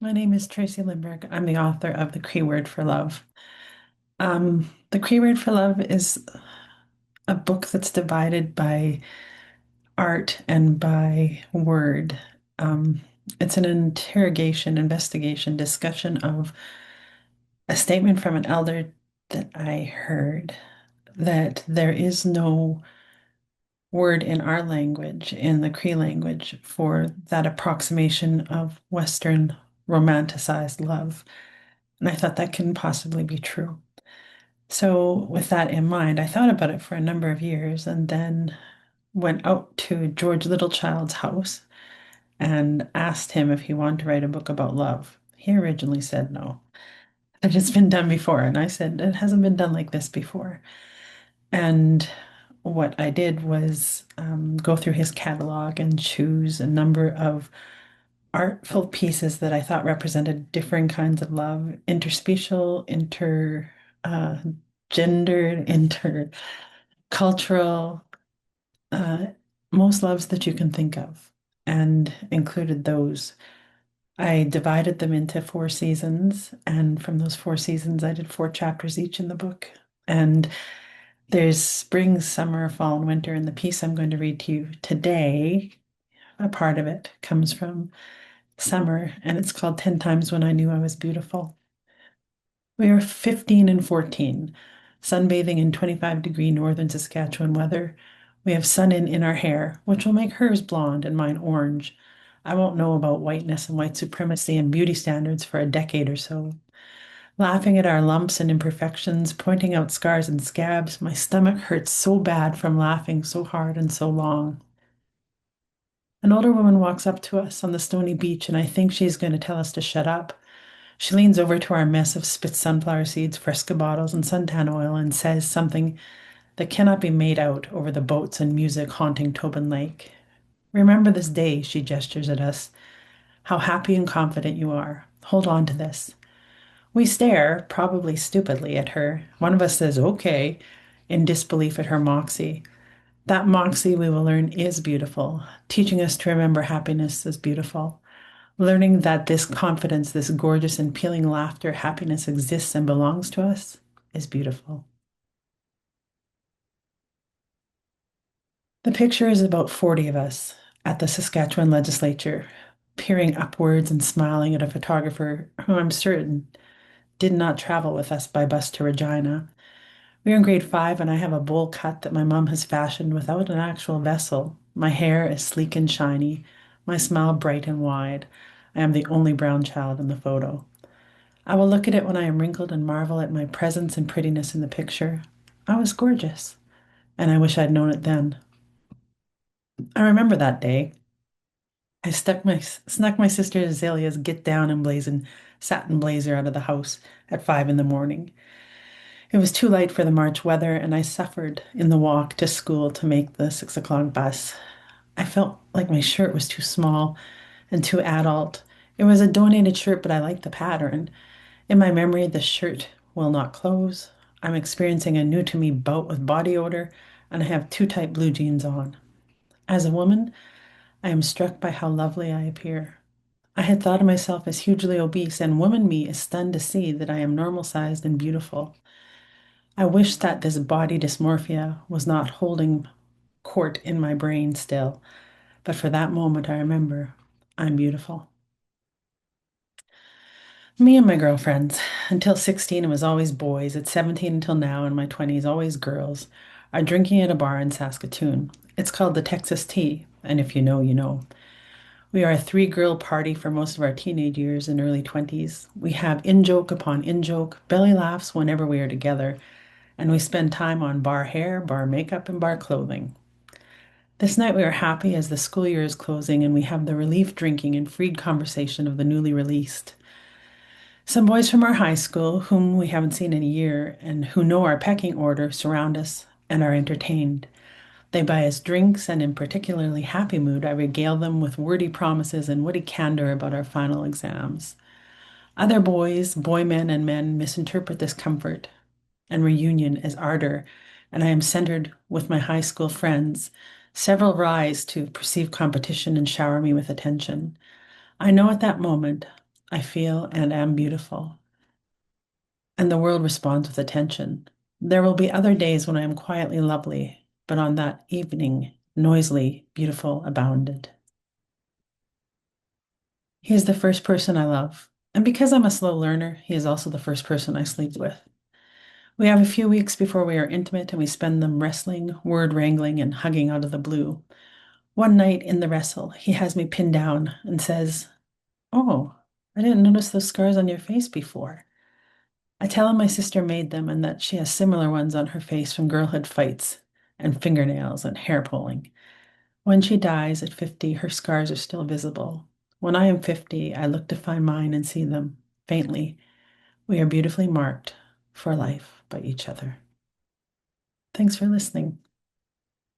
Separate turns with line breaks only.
My name is Tracey Lindberg. I'm the author of The Cree Word for Love. The Cree Word for Love is a book that's divided by art and by word. Um, it's an interrogation, investigation, discussion of a statement from an elder that I heard that there is no word in our language, in the Cree language, for that approximation of Western romanticized love. And I thought that couldn't possibly be true. So, with that in mind, I thought about it for a number of years and then went out to George Littlechild's house and asked him if he wanted to write a book about love. He originally said no. That it's been done before. And I said, it hasn't been done like this before. And what I did was go through his catalog and choose a number of artful pieces that I thought represented different kinds of love, interspecial, uh, gendered, intercultural, uh, most loves that you can think of, and included those. I divided them into four seasons, and from those four seasons, I did four chapters each in the book. And there's spring, summer, fall, and winter. And the piece I'm going to read to you today, a part of it comes from summer, and it's called 10 Times When I Knew I Was Beautiful. We are 15 and 14, sunbathing in 25-degree northern Saskatchewan weather. We have sun in our hair, which will make hers blonde and mine orange. I won't know about whiteness and white supremacy and beauty standards for a decade or so. Laughing at our lumps and imperfections, pointing out scars and scabs, my stomach hurts so bad from laughing so hard and so long. An older woman walks up to us on the stony beach, and I think she's going to tell us to shut up. She leans over to our mess of spit sunflower seeds, Fresca bottles, and suntan oil and says something that cannot be made out over the boats and music haunting Tobin Lake. Remember this day, she gestures at us. How happy and confident you are. Hold on to this. We stare, probably stupidly, at her. One of us says, okay, in disbelief at her moxie. That moxie, we will learn, is beautiful, teaching us to remember happiness as beautiful. Learning that this confidence, this gorgeous and peeling laughter, happiness exists and belongs to us is beautiful. The picture is about 40 of us at the Saskatchewan legislature, peering upwards and smiling at a photographer who I'm certain did not travel with us by bus to Regina. We are in grade 5, and I have a bowl cut that my mom has fashioned without an actual vessel. My hair is sleek and shiny, my smile bright and wide. I am the only brown child in the photo. I will look at it when I am wrinkled and marvel at my presence and prettiness in the picture. I was gorgeous, and I wish I'd known it then. I remember that day. Snuck my sister Azalea's get down and blazing satin blazer out of the house at 5 in the morning. It was too late for the March weather, and I suffered in the walk to school to make the 6 o'clock bus. I felt like my shirt was too small and too adult. It was a donated shirt, but I liked the pattern. In my memory, the shirt will not close. I'm experiencing a new to me bout with body odor, and I have too tight blue jeans on. As a woman, I am struck by how lovely I appear. I had thought of myself as hugely obese, and woman me is stunned to see that I am normal sized and beautiful. I wish that this body dysmorphia was not holding court in my brain still, but for that moment, I remember I'm beautiful. Me and my girlfriends, until 16, it was always boys. At 17 until now, in my 20s, always girls, are drinking at a bar in Saskatoon. It's called the Texas Tea, and if you know, you know. We are a three-girl party for most of our teenage years and early 20s. We have in-joke upon in-joke, belly laughs whenever we are together, and we spend time on bar hair, bar makeup, and bar clothing. This night we are happy as the school year is closing and we have the relief drinking and freed conversation of the newly released. Some boys from our high school, whom we haven't seen in a year and who know our pecking order, surround us and are entertained. They buy us drinks, and in particularly happy mood, I regale them with wordy promises and witty candor about our final exams. Other boys, boy men and men, misinterpret this comfort and reunion as ardor, and I am centered with my high school friends. Several rise to perceive competition and shower me with attention. I know at that moment I feel and am beautiful, and the world responds with attention. There will be other days when I am quietly lovely, but on that evening, noisily beautiful abounded. He is the first person I love, and because I'm a slow learner, he is also the first person I sleep with. We have a few weeks before we are intimate, and we spend them wrestling, word wrangling, and hugging out of the blue. One night in the wrestle, he has me pinned down and says, "Oh, I didn't notice those scars on your face before." I tell him my sister made them and that she has similar ones on her face from girlhood fights and fingernails and hair pulling. When she dies at 50, her scars are still visible. When I am 50, I look to find mine and see them faintly. We are beautifully marked for life by each other. Thanks for listening.